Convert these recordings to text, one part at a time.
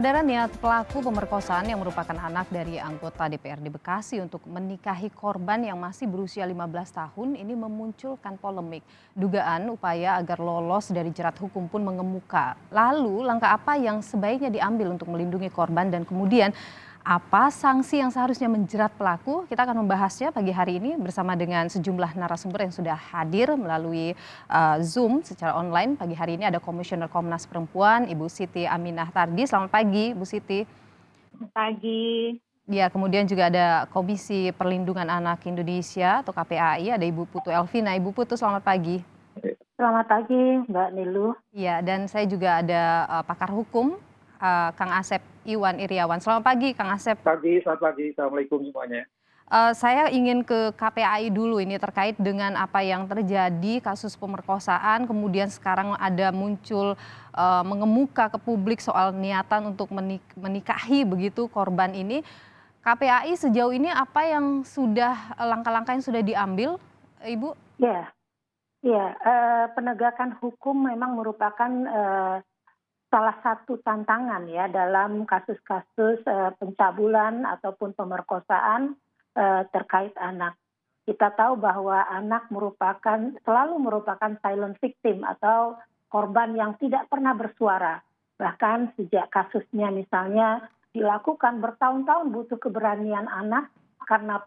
Saudara, niat pelaku pemerkosaan yang merupakan anak dari anggota DPRD Bekasi untuk menikahi korban yang masih berusia 15 tahun ini memunculkan polemik. Dugaan upaya agar lolos dari jerat hukum pun mengemuka. Lalu langkah apa yang sebaiknya diambil untuk melindungi korban dan kemudian apa sanksi yang seharusnya menjerat pelaku? Kita akan membahasnya pagi hari ini bersama dengan sejumlah narasumber yang sudah hadir melalui Zoom secara online. Pagi hari ini ada Komisioner Komnas Perempuan, Ibu Siti Aminah Tardi. Selamat pagi, Bu Siti. Pagi. Ya, kemudian juga ada Komisi Perlindungan Anak Indonesia atau KPAI, ada Ibu Putu Elvina. Ibu Putu, selamat pagi. Selamat pagi, Mbak Nilu. Ya, dan saya juga ada pakar hukum, Kang Asep Iwan Iriawan. Selamat pagi, Kang Asep. Selamat pagi. Assalamualaikum semuanya. Saya ingin ke KPAI dulu ini terkait dengan apa yang terjadi kasus pemerkosaan, kemudian sekarang ada muncul mengemuka ke publik soal niatan untuk menikahi begitu korban ini. KPAI sejauh ini apa yang sudah langkah-langkah yang sudah diambil, Ibu? Penegakan hukum memang merupakan salah satu tantangan ya dalam kasus-kasus pencabulan ataupun pemerkosaan terkait anak. Kita tahu bahwa anak selalu merupakan silent victim atau korban yang tidak pernah bersuara. Bahkan sejak kasusnya misalnya dilakukan bertahun-tahun butuh keberanian anak karena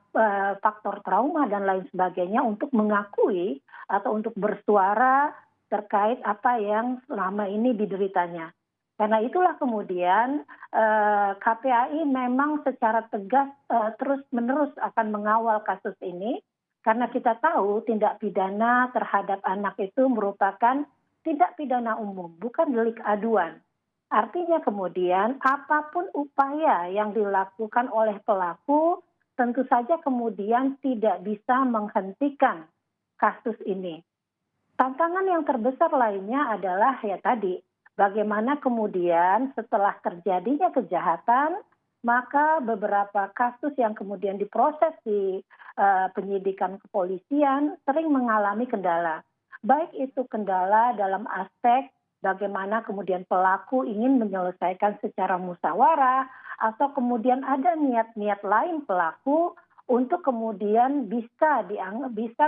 faktor trauma dan lain sebagainya untuk mengakui atau untuk bersuara terkait apa yang selama ini dideritanya. Karena itulah kemudian KPAI memang secara tegas terus-menerus akan mengawal kasus ini karena kita tahu tindak pidana terhadap anak itu merupakan tindak pidana umum, bukan delik aduan. Artinya kemudian apapun upaya yang dilakukan oleh pelaku tentu saja kemudian tidak bisa menghentikan kasus ini. Tantangan yang terbesar lainnya adalah ya tadi, bagaimana kemudian setelah terjadinya kejahatan, maka beberapa kasus yang kemudian diproses di penyidikan kepolisian sering mengalami kendala. Baik itu kendala dalam aspek bagaimana kemudian pelaku ingin menyelesaikan secara musyawarah, atau kemudian ada niat-niat lain pelaku untuk kemudian bisa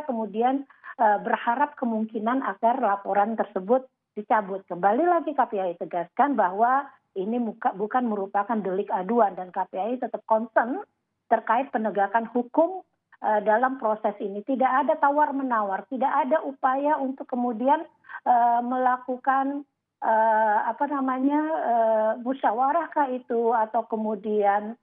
kemudian berharap kemungkinan agar laporan tersebut dicabut. Kembali lagi KPAI tegaskan bahwa ini bukan merupakan delik aduan dan KPAI tetap concern terkait penegakan hukum dalam proses ini. Tidak ada tawar-menawar, tidak ada upaya untuk kemudian melakukan musyawarahkah itu atau kemudian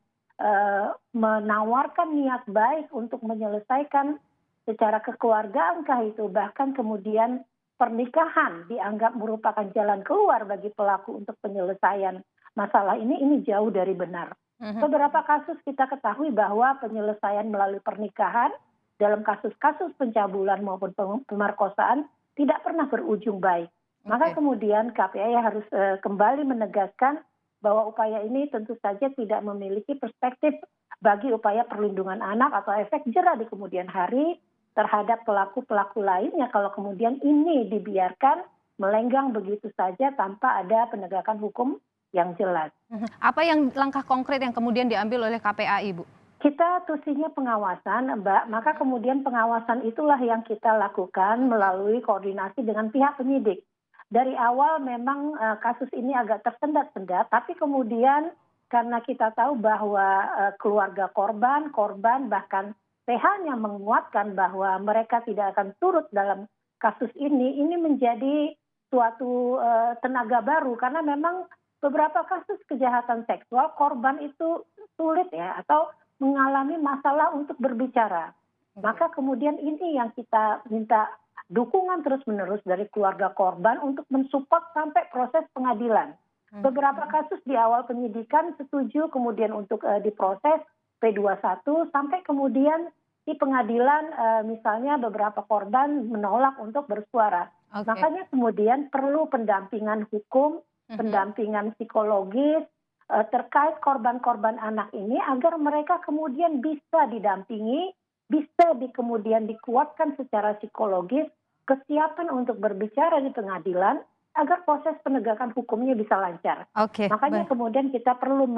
menawarkan niat baik untuk menyelesaikan secara kekeluargaankah itu, bahkan kemudian pernikahan dianggap merupakan jalan keluar bagi pelaku untuk penyelesaian masalah ini jauh dari benar. Beberapa kasus kita ketahui bahwa penyelesaian melalui pernikahan dalam kasus-kasus pencabulan maupun pemerkosaan tidak pernah berujung baik. Maka kemudian KPAI harus kembali menegaskan bahwa upaya ini tentu saja tidak memiliki perspektif bagi upaya perlindungan anak atau efek jera di kemudian hari terhadap pelaku-pelaku lainnya kalau kemudian ini dibiarkan melenggang begitu saja tanpa ada penegakan hukum yang jelas. Apa yang langkah konkret yang kemudian diambil oleh KPAI, Bu? Kita tusinya pengawasan, Mbak. Maka kemudian pengawasan itulah yang kita lakukan melalui koordinasi dengan pihak penyidik. Dari awal memang kasus ini agak tersendat-sendat, tapi kemudian karena kita tahu bahwa keluarga korban bahkan PH-nya menguatkan bahwa mereka tidak akan turut dalam kasus ini menjadi suatu tenaga baru karena memang beberapa kasus kejahatan seksual korban itu sulit ya atau mengalami masalah untuk berbicara. Maka kemudian ini yang kita minta dukungan terus-menerus dari keluarga korban untuk mensupport sampai proses pengadilan. Beberapa kasus di awal penyidikan setuju kemudian untuk diproses P21 sampai kemudian di pengadilan misalnya beberapa korban menolak untuk bersuara. Makanya kemudian perlu pendampingan hukum, pendampingan psikologis terkait korban-korban anak ini agar mereka kemudian bisa didampingi, bisa kemudian dikuatkan secara psikologis, kesiapan untuk berbicara di pengadilan agar proses penegakan hukumnya bisa lancar. Oke, Makanya baik. kemudian kita perlu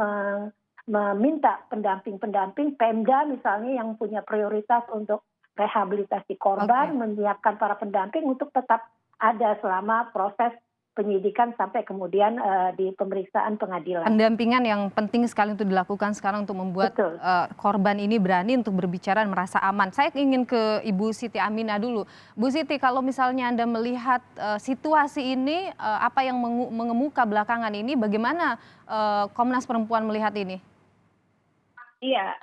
meminta pendamping-pendamping Pemda misalnya yang punya prioritas untuk rehabilitasi Oke. korban, menyiapkan para pendamping untuk tetap ada selama proses penyidikan sampai kemudian di pemeriksaan pengadilan. Pendampingan yang penting sekali untuk dilakukan sekarang untuk membuat Betul. korban ini berani untuk berbicara dan merasa aman. Saya ingin ke Ibu Siti Aminah dulu. Bu Siti, kalau misalnya Anda melihat situasi ini, apa yang mengemuka belakangan ini, bagaimana Komnas Perempuan melihat ini? Iya,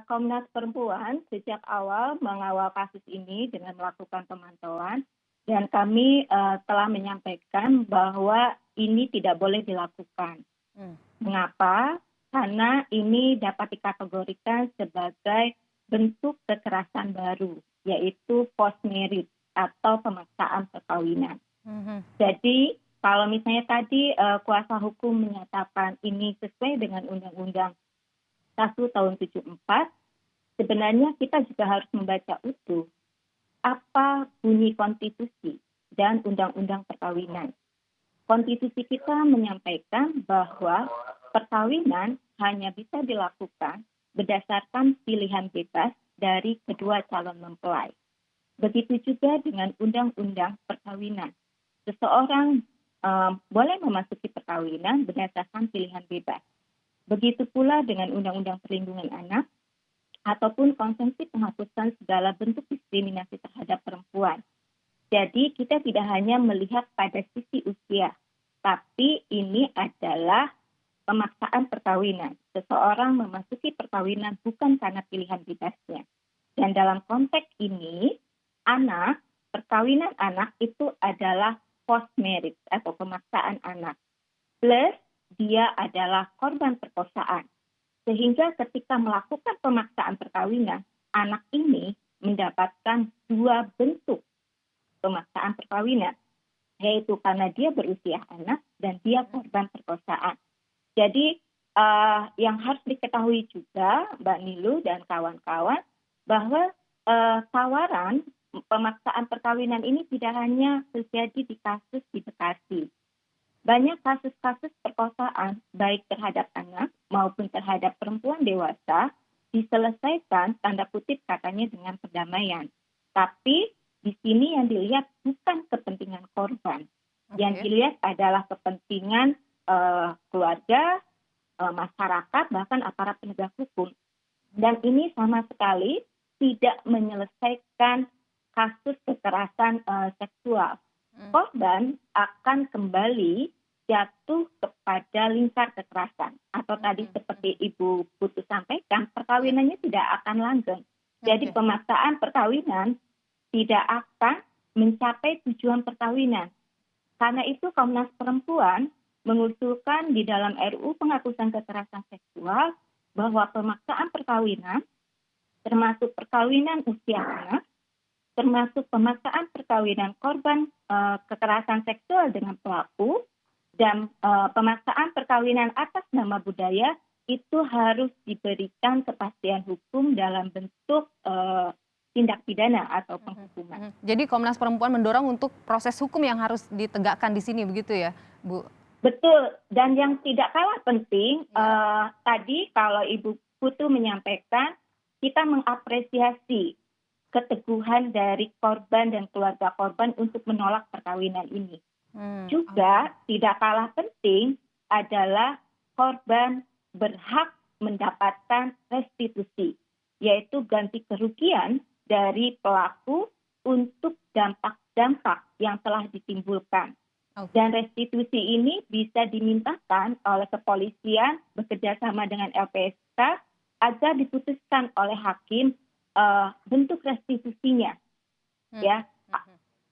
Komnas Perempuan sejak awal mengawal kasus ini dengan melakukan pemantauan dan kami telah menyampaikan bahwa ini tidak boleh dilakukan. Hmm. Mengapa? Karena ini dapat dikategorikan sebagai bentuk kekerasan baru, yaitu post marriage atau pemaksaan perkawinan. Mhm. Jadi kalau misalnya tadi kuasa hukum menyatakan ini sesuai dengan Undang-Undang 1 tahun 74, sebenarnya kita juga harus membaca utuh apa bunyi konstitusi dan undang-undang perkawinan. Konstitusi kita menyampaikan bahwa perkawinan hanya bisa dilakukan berdasarkan pilihan bebas dari kedua calon mempelai. Begitu juga dengan undang-undang perkawinan. Seseorang boleh memasuki perkawinan berdasarkan pilihan bebas. Begitu pula dengan Undang-Undang Perlindungan Anak ataupun Konvensi Penghapusan Segala Bentuk Diskriminasi Terhadap Perempuan. Jadi kita tidak hanya melihat pada sisi usia, tapi ini adalah pemaksaan perkawinan. Seseorang memasuki perkawinan bukan karena pilihan bebasnya. Dan dalam konteks ini, perkawinan anak itu adalah post marriage atau pemaksaan anak. Plus dia adalah korban perkosaan. Sehingga ketika melakukan pemaksaan perkawinan, anak ini mendapatkan dua bentuk pemaksaan perkawinan, yaitu karena dia berusia anak dan dia korban perkosaan. Jadi yang harus diketahui juga Mbak Nilu dan kawan-kawan bahwa tawaran pemaksaan perkawinan ini tidak hanya terjadi di kasus di Bekasi. Banyak kasus-kasus perkosaan baik terhadap anak maupun terhadap perempuan dewasa diselesaikan tanda kutip katanya dengan perdamaian. Tapi di sini yang dilihat bukan kepentingan korban. Yang dilihat adalah kepentingan keluarga, masyarakat, bahkan aparat penegak hukum. Dan ini sama sekali tidak menyelesaikan kasus kekerasan seksual. Korban akan kembali jatuh kepada lingkar kekerasan. Atau tadi seperti Ibu Putu sampaikan, perkawinannya tidak akan langgeng. Jadi pemaksaan perkawinan tidak akan mencapai tujuan perkawinan. Karena itu Komnas Perempuan mengusulkan di dalam RUU Penghapusan Kekerasan Seksual bahwa pemaksaan perkawinan, termasuk perkawinan usia anak, termasuk pemaksaan perkawinan korban kekerasan seksual dengan pelaku, dan pemaksaan perkawinan atas nama budaya itu harus diberikan kepastian hukum dalam bentuk tindak pidana atau penghukuman. Jadi Komnas Perempuan mendorong untuk proses hukum yang harus ditegakkan di sini, begitu ya, Bu? Betul, dan yang tidak kalah penting, tadi kalau Ibu Putu menyampaikan, kita mengapresiasi keteguhan dari korban dan keluarga korban untuk menolak perkawinan ini. Juga tidak kalah penting adalah korban berhak mendapatkan restitusi, yaitu ganti kerugian dari pelaku untuk dampak-dampak yang telah ditimbulkan. Dan restitusi ini bisa dimintakan oleh kepolisian bekerjasama dengan LPSK agar diputuskan oleh hakim bentuk restitusinya, ya.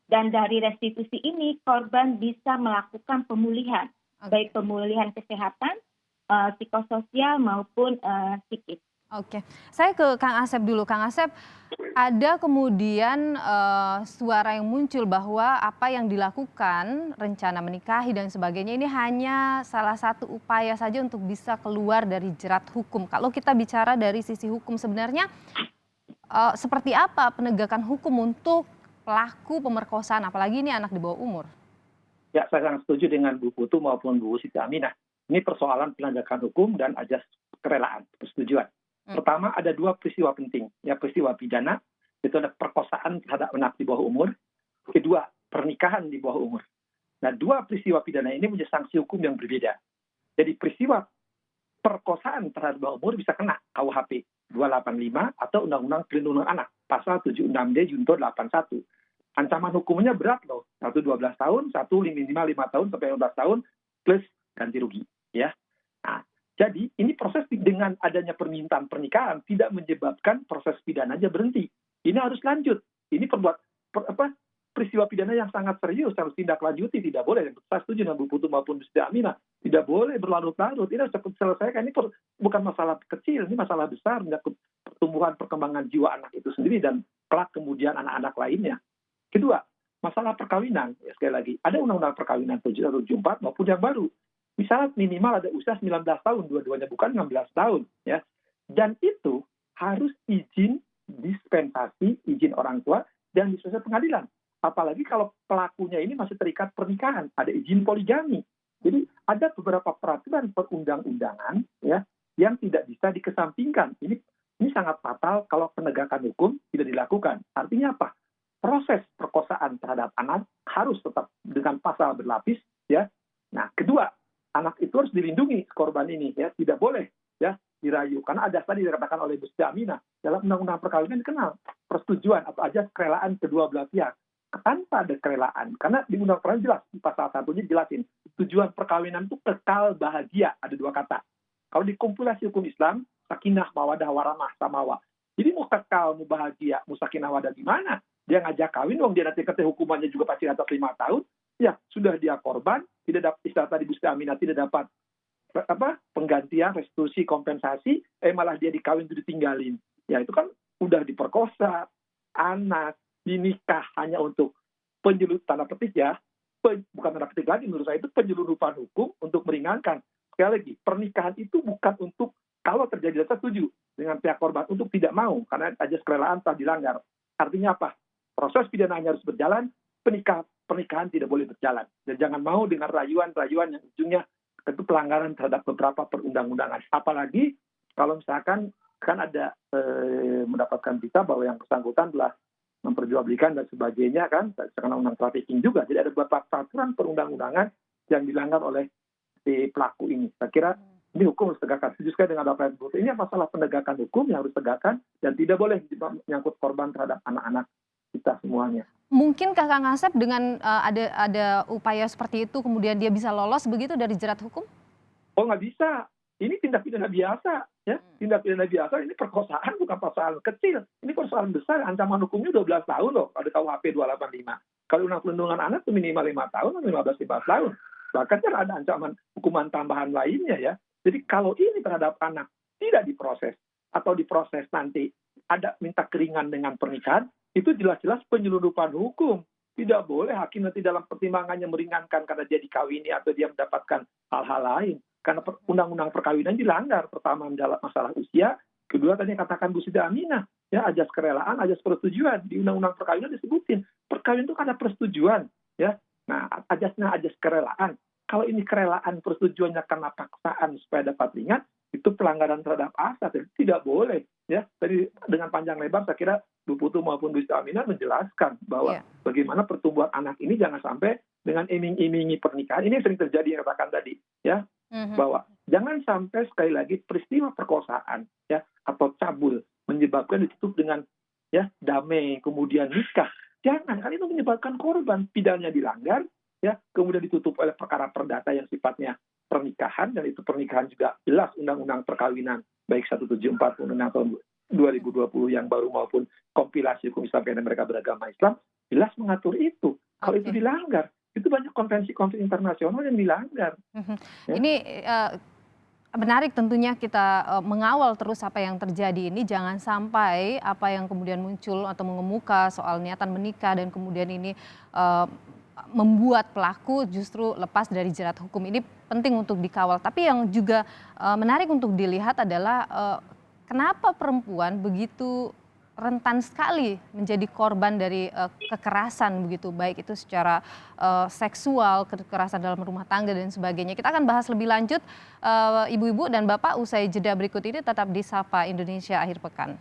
Dan dari restitusi ini korban bisa melakukan pemulihan, baik pemulihan kesehatan, psikososial maupun psikis. Oke, saya ke Kang Asep dulu. Kang Asep, ada kemudian suara yang muncul bahwa apa yang dilakukan, rencana menikahi dan sebagainya ini hanya salah satu upaya saja untuk bisa keluar dari jerat hukum. Kalau kita bicara dari sisi hukum sebenarnya seperti apa penegakan hukum untuk pelaku pemerkosaan, apalagi ini anak di bawah umur? Ya, saya sangat setuju dengan Bu Putu maupun Bu Siti Aminah. Ini persoalan penegakan hukum dan ajas kerelaan, persetujuan. Pertama, ada dua peristiwa penting. Ya, peristiwa pidana, itu ada perkosaan terhadap anak di bawah umur. Kedua, pernikahan di bawah umur. Nah, dua peristiwa pidana ini punya sanksi hukum yang berbeda. Jadi peristiwa perkosaan terhadap bawah umur bisa kena KUHP 285 atau Undang-Undang Perlindungan Anak, pasal 76D Junto 81. Ancaman hukumnya berat loh, satu 12 tahun, satu minimal 5 tahun sampai 15 tahun, plus ganti rugi. Ya. Nah, jadi ini proses dengan adanya permintaan pernikahan tidak menyebabkan proses pidananya berhenti. Ini harus lanjut. Ini peristiwa pidana yang sangat serius, harus tindak lanjuti, tidak boleh. Saya setuju dengan Bu Putu maupun Bu Siti Aminah. Tidak boleh berlarut-larut. Ini harus cepat selesaikan. Ini bukan masalah kecil, ini masalah besar menyangkut pertumbuhan perkembangan jiwa anak itu sendiri dan kelak kemudian anak-anak lainnya. Kedua, masalah perkawinan. Ya, sekali lagi, ada Undang-Undang Perkawinan 774 maupun yang baru. Misalnya minimal ada usia 19 tahun, dua-duanya bukan 16 tahun. Ya. Dan itu harus izin dispensasi, izin orang tua, dan dispensasi pengadilan. Apalagi kalau pelakunya ini masih terikat pernikahan, ada izin poligami. Jadi ada beberapa peraturan perundang-undangan ya yang tidak bisa dikesampingkan. Ini sangat fatal kalau penegakan hukum tidak dilakukan. Artinya apa? Proses perkosaan terhadap anak harus tetap dengan pasal berlapis ya. Nah, kedua, anak itu harus dilindungi korban ini ya, tidak boleh ya dirayu. Karena ada tadi dikatakan oleh Bu Siti Aminah dalam Undang-Undang Perkawinan dikenal persetujuan atau ajas kerelaan kedua belah pihak. Tanpa ada kerelaan, karena di Undang Perkawinan jelas di pasal 1-nya jelasin tujuan perkawinan itu kekal bahagia, ada dua kata. Kalau di kompilasi hukum Islam, sakinah, mawadah, warahmah, samawa. Jadi mau kekal, mau bahagia, mau sakinah, wadah gimana? Dia ngajak kawin, dong dia nanti hukumannya juga pasti atas 5 tahun. Ya, sudah dia korban, tidak dapat istilah tadi Bu Siti Aminah tidak dapat penggantian, restitusi, kompensasi, malah dia dikawin itu ditinggalin. Ya itu kan udah diperkosa, anak, dinikah hanya untuk tanda petik ya, bukan tanda petik lagi menurut saya itu penyelundupan hukum untuk meringankan. Sekali lagi, pernikahan itu bukan untuk kalau terjadi saya setuju dengan pihak korban untuk tidak mau karena ajas kerelaan telah dilanggar. Artinya apa? Proses pidananya harus berjalan, pernikahan tidak boleh berjalan. Dan jangan mau dengan rayuan-rayuan yang ujungnya itu pelanggaran terhadap beberapa perundang-undangan. Apalagi kalau misalkan kan ada mendapatkan berita bahwa yang bersangkutan telah memperjualbelikan dan sebagainya kan, karena undang trafficking juga. Jadi ada beberapa peraturan perundang-undangan yang dilanggar oleh si pelaku ini. Saya kira ini hukum harus tegakkan. Setuju sekali dengan apa yang disebut. Ini masalah penegakan hukum yang harus tegakkan dan tidak boleh menyangkut korban terhadap anak-anak kita semuanya. Mungkin Kakak Ngasep dengan ada upaya seperti itu kemudian dia bisa lolos begitu dari jerat hukum? Oh nggak bisa. Ini tindak pidana biasa, ya. Tindak pidana biasa ini perkosaan bukan persoalan kecil. Ini persoalan besar. Ancaman hukumnya 12 tahun loh. Ada KUHP 285. Kalau Undang Perlindungan Anak itu minimal 5 tahun atau 15 tahun. Bahkan kan ada ancaman hukuman tambahan lainnya ya. Jadi kalau ini terhadap anak tidak diproses atau diproses nanti ada minta keringan dengan pernikahan, itu jelas-jelas penyelundupan hukum. Tidak boleh hakim nanti dalam pertimbangannya meringankan karena dia dikawini atau dia mendapatkan hal-hal lain. Karena undang-undang perkawinan dilanggar. Pertama dalam masalah usia, kedua tadi katakan Bu Siti Aminah, ya ajas kerelaan, ajas persetujuan. Di undang-undang perkawinan disebutin perkawinan itu kan ada persetujuan, ya. Nah, ajasnya ajas kerelaan. Kalau ini kerelaan persetujuannya karena paksaan supaya dapat ringan, itu pelanggaran terhadap asas. Tidak boleh, ya. Tadi dengan panjang lebar saya kira Bu Putu maupun Bu Siti Aminah menjelaskan bahwa bagaimana pertumbuhan anak ini jangan sampai dengan iming-imingi pernikahan. Ini yang sering terjadi yang katakan tadi, ya. Bahwa jangan sampai sekali lagi peristiwa perkosaan ya atau cabul menyebabkan ditutup dengan ya damai kemudian nikah. Jangan, kan itu menyebabkan korban pidananya dilanggar ya kemudian ditutup oleh perkara perdata yang sifatnya pernikahan dan itu pernikahan juga jelas Undang-Undang Perkawinan baik 174 Undang-Undang tahun 2020 yang baru maupun kompilasi hukum Islam karena mereka beragama Islam jelas mengatur itu. Kalau itu dilanggar itu banyak konvensi-konvensi internasional yang dilanggar. Ya. Ini menarik tentunya kita mengawal terus apa yang terjadi ini. Jangan sampai apa yang kemudian muncul atau mengemuka soal niatan menikah dan kemudian ini membuat pelaku justru lepas dari jerat hukum. Ini penting untuk dikawal. Tapi yang juga menarik untuk dilihat adalah kenapa perempuan begitu rentan sekali menjadi korban dari kekerasan begitu, baik itu secara seksual, kekerasan dalam rumah tangga dan sebagainya. Kita akan bahas lebih lanjut ibu-ibu dan bapak usai jeda berikut ini, tetap di Sapa Indonesia Akhir Pekan.